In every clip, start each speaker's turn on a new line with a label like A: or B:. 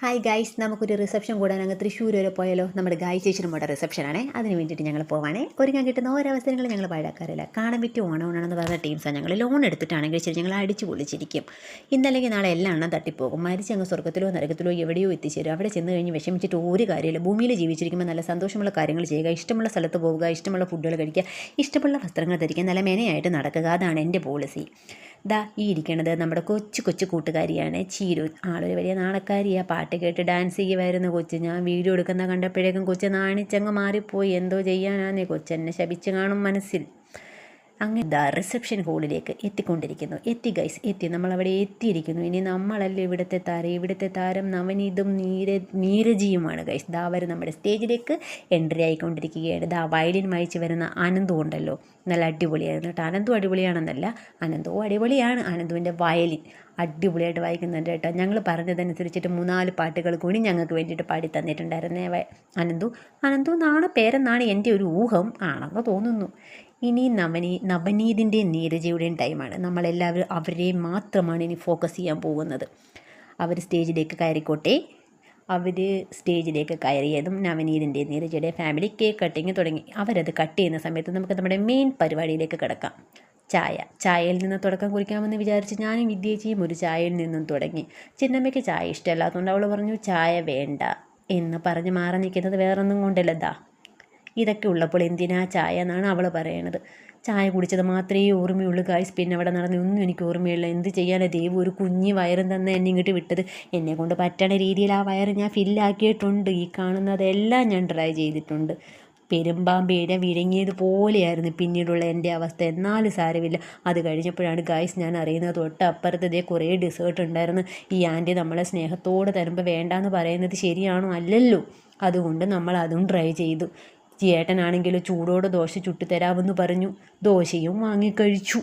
A: Hi guys, നമുക്കൊരു reception കൂടാൻ അങ്ങ് തൃശ്ശൂർ വരെ പോയാലോ? നമ്മുടെ ഗായ് ചേച്ചിയുടെ റിസപ്ഷനാണ്. അതിന് വേണ്ടിയിട്ട് ഞങ്ങൾ പോവാണേ. ഒരുങ്ങാൻ കിട്ടുന്ന ഓരോ അവസരങ്ങളും ഞങ്ങൾ പാഴാക്കാറില്ല. കാണാൻ പറ്റും ഓണമെന്ന് പറഞ്ഞ ടീംസാണ്. ഞങ്ങൾ ലോൺ എടുത്തിട്ടാണെങ്കിൽ ശരി ഞങ്ങൾ അടിച്ചു പൊളിച്ചിരിക്കും. ഇന്നല്ലെങ്കിൽ നാളെ എല്ലാം എണ്ണം തട്ടിപ്പോകും. മരിച്ച് അങ്ങ് സ്വർഗ്ഗത്തിലോ നരകത്തിലോ എവിടെയോ എത്തിച്ചേരും. അവിടെ ചെന്ന് കഴിഞ്ഞ് വിഷമിച്ചിട്ട് ഒരു കാര്യമില്ല. ഭൂമിയിൽ ജീവിച്ചിരിക്കുമ്പോൾ നല്ല സന്തോഷമുള്ള കാര്യങ്ങൾ ചെയ്യുക, ഇഷ്ടമുള്ള സ്ഥലത്ത് പോവുക, ഇഷ്ടമുള്ള ഫുഡുകൾ കഴിക്കുക, ഇഷ്ടമുള്ള വസ്ത്രങ്ങൾ ധരിക്കുക, നല്ല മെനയായിട്ട് നടക്കുക. അതാണ് എൻ്റെ പോളിസി. ദാ ഈ ഇരിക്കണത് നമ്മുടെ കൊച്ചു കൊച്ചു കൂട്ടുകാരിയാണ് ചീരു. ആളൊരു വലിയ നാണക്കാരിയാണ്. പാട്ട് കേട്ട് ഡാൻസ് ചെയ്യുമായിരുന്നു കൊച്ച്. ഞാൻ വീഡിയോ എടുക്കുന്ന കണ്ടപ്പോഴേക്കും കൊച്ച് നാണിച്ചങ്ങ് മാറിപ്പോയി. എന്തോ ചെയ്യാനാന്നേ, കൊച്ചെന്നെ ശപിച്ച് കാണും മനസ്സിൽ. അങ്ങനെ ദാ റിസപ്ഷൻ ഹോളിലേക്ക് എത്തിക്കൊണ്ടിരിക്കുന്നു. എത്തി ഗൈസ്, എത്തി. നമ്മളവിടെ എത്തിയിരിക്കുന്നു. ഇനി നമ്മളല്ലേ ഇവിടുത്തെ താരം. ഇവിടുത്തെ താരം നവനീതും നീരജിയുമാണ് ഗൈസ്. ദാ അവർ നമ്മുടെ സ്റ്റേജിലേക്ക് എൻട്രി ആയിക്കൊണ്ടിരിക്കുകയാണ്. ദാ വയലിൻ വായിച്ച് വരുന്ന അനന്തു ഉണ്ടല്ലോ, നല്ല അടിപൊളിയായിരുന്നു കേട്ടോ. അനന്തു അടിപൊളിയാണെന്നല്ല, അനന്തവും അടിപൊളിയാണ്. അനന്തുവിൻ്റെ വയലിൻ അടിപൊളിയായിട്ട് വായിക്കുന്നുണ്ട് കേട്ടോ. ഞങ്ങൾ പറഞ്ഞതനുസരിച്ചിട്ട് 3-4 പാട്ടുകൾ കൂടി ഞങ്ങൾക്ക് വേണ്ടിയിട്ട് പാടി തന്നിട്ടുണ്ടായിരുന്നേ അനന്തു എന്നാണ് പേരെന്നാണ് എൻ്റെ ഒരു ഊഹം. ആണെന്ന് തോന്നുന്നു. ഇനി നവനീതിൻ്റെയും നീരജയുടെയും ടൈമാണ്. നമ്മളെല്ലാവരും അവരെ മാത്രമാണ് ഇനി ഫോക്കസ് ചെയ്യാൻ പോകുന്നത്. അവർ സ്റ്റേജിലേക്ക് കയറിക്കോട്ടെ. അവർ സ്റ്റേജിലേക്ക് കയറിയതും നവനീതിൻ്റെയും നീരജയുടെ ഫാമിലി കേക്ക് കട്ടിങ് തുടങ്ങി. അവരത് കട്ട് ചെയ്യുന്ന സമയത്ത് നമുക്ക് നമ്മുടെ മെയിൻ പരിപാടിയിലേക്ക് കിടക്കാം. ചായയിൽ നിന്ന് തുടക്കം കുറിക്കാമെന്ന് വിചാരിച്ച് ഞാനും വിദ്യേച്ചിയും ഒരു ചായയിൽ നിന്നും തുടങ്ങി. ചിന്നമ്മയ്ക്ക് ചായ ഇഷ്ടമല്ലാത്തതുകൊണ്ട് അവൾ പറഞ്ഞു ചായ വേണ്ട എന്ന് പറഞ്ഞ് മാറി നിൽക്കുന്നത് വേറൊന്നും കൊണ്ടല്ലതാ. ഇതൊക്കെ ഉള്ളപ്പോൾ എന്തിനാ ചായ എന്നാണ് അവൾ പറയണത്. ചായ കുടിച്ചത് മാത്രമേ ഓർമ്മയുള്ളൂ ഗായ്സ്. പിന്നെ അവിടെ നടന്ന് ഒന്നും എനിക്ക് ഓർമ്മയില്ല. എന്ത് ചെയ്യാനാ, ദൈവം ഒരു കുഞ്ഞ് വയറും തന്നെ എന്നെ ഇങ്ങോട്ട് വിട്ടത്. എന്നെ കൊണ്ട് പറ്റണ രീതിയിൽ ആ വയറ് ഞാൻ ഫില്ലാക്കിയിട്ടുണ്ട്. ഈ കാണുന്നതെല്ലാം ഞാൻ ട്രൈ ചെയ്തിട്ടുണ്ട്. പെരുമ്പാമ്പേര വിഴുങ്ങിയതുപോലെയായിരുന്നു പിന്നീടുള്ള എൻ്റെ അവസ്ഥ. എന്നാലും സാരമില്ല. അത് കഴിഞ്ഞപ്പോഴാണ് ഗായ്സ് ഞാൻ അറിയുന്നത്, തൊട്ടപ്പുറത്തതേ കുറേ ഡെസേർട്ട് ഉണ്ടായിരുന്നു. ഈ ആൻറ്റി നമ്മളെ സ്നേഹത്തോടെ തരുമ്പോൾ വേണ്ടാന്ന് പറയുന്നത് ശരിയാണോ? അല്ലല്ലോ. അതുകൊണ്ട് നമ്മൾ അതും ട്രൈ ചെയ്തു. ചേട്ടനാണെങ്കിലും ചൂടോടെ ദോശ ചുട്ടുതരാമെന്ന് പറഞ്ഞു. ദോശയും വാങ്ങിക്കഴിച്ചു.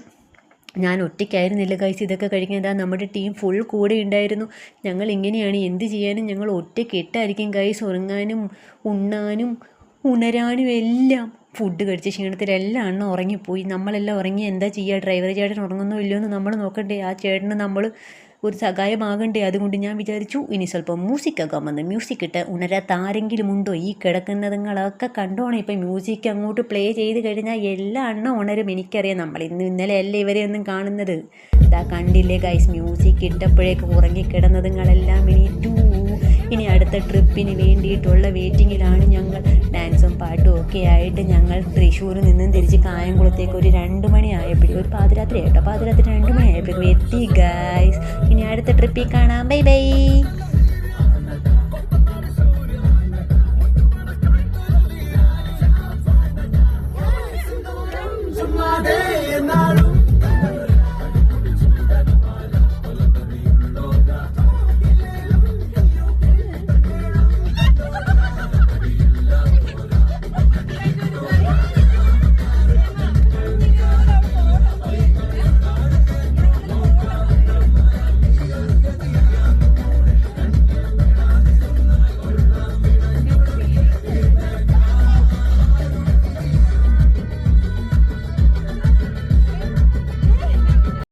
A: ഞാൻ ഒറ്റയ്ക്കായിരുന്നില്ല ഗൈസ് ഇതൊക്കെ കഴിക്കാൻ. നമ്മുടെ ടീം ഫുൾ കൂടെ ഉണ്ടായിരുന്നു. ഞങ്ങൾ ഇങ്ങനെയാണ്, എന്ത് ചെയ്യാനും ഞങ്ങൾ ഒറ്റയ്ക്കിട്ടായിരിക്കും ഗൈസ്. ഉറങ്ങാനും ഉണ്ണാനും ഉണരാനും എല്ലാം. ഫുഡ് കഴിച്ച ക്ഷീണത്തിലെല്ലാം എണ്ണം ഉറങ്ങിപ്പോയി. നമ്മളെല്ലാം ഉറങ്ങി എന്താ ചെയ്യുക? ഡ്രൈവർ ചേട്ടൻ ഉറങ്ങുന്നോ ഇല്ലയോ എന്ന് നമ്മൾ നോക്കണ്ടേ? ആ ചേട്ടന് നമ്മൾ ഒരു സഹായമാകണ്ടേ? അതുകൊണ്ട് ഞാൻ വിചാരിച്ചു ഇനി സ്വല്പം മ്യൂസിക് ആക്കാമെന്ന്. മ്യൂസിക് ഇട്ട് ഉണരാത്ത ആരെങ്കിലും ഉണ്ടോ? ഈ കിടക്കുന്നതുങ്ങളൊക്കെ കണ്ടോണം. ഇപ്പം മ്യൂസിക് അങ്ങോട്ട് പ്ലേ ചെയ്ത് കഴിഞ്ഞാൽ എല്ലാ എണ്ണം ഉണരും. എനിക്കറിയാം. നമ്മൾ ഇന്നലെ അല്ലേ ഇവരെ ഒന്നും കാണുന്നത്. ഇതാ കണ്ടില്ലേ ഗൈസ്, മ്യൂസിക് ഇട്ടപ്പോഴേക്ക് ഉറങ്ങിക്കിടന്നതുങ്ങളെല്ലാം എണീറ്റു. ഇനി അടുത്ത ട്രിപ്പിന് വേണ്ടിയിട്ടുള്ള വെയിറ്റിങ്ങിലാണ് ഞങ്ങൾ. ഡാൻസും പാട്ടും ഒക്കെ ആയിട്ട് ഞങ്ങൾ തൃശ്ശൂരിൽ നിന്നും തിരിച്ച് കായംകുളത്തേക്ക് ഒരു 2 മണി ആയപ്പോഴേക്കും, ഒരു പാതിരാത്രി ആയിട്ടോ, പാതിരാത്രി 2 മണി ആയപ്പോഴേക്കും എത്തി ഗൈസ്. ഇനി അടുത്ത ട്രിപ്പിൽ കാണാം. Bye bye.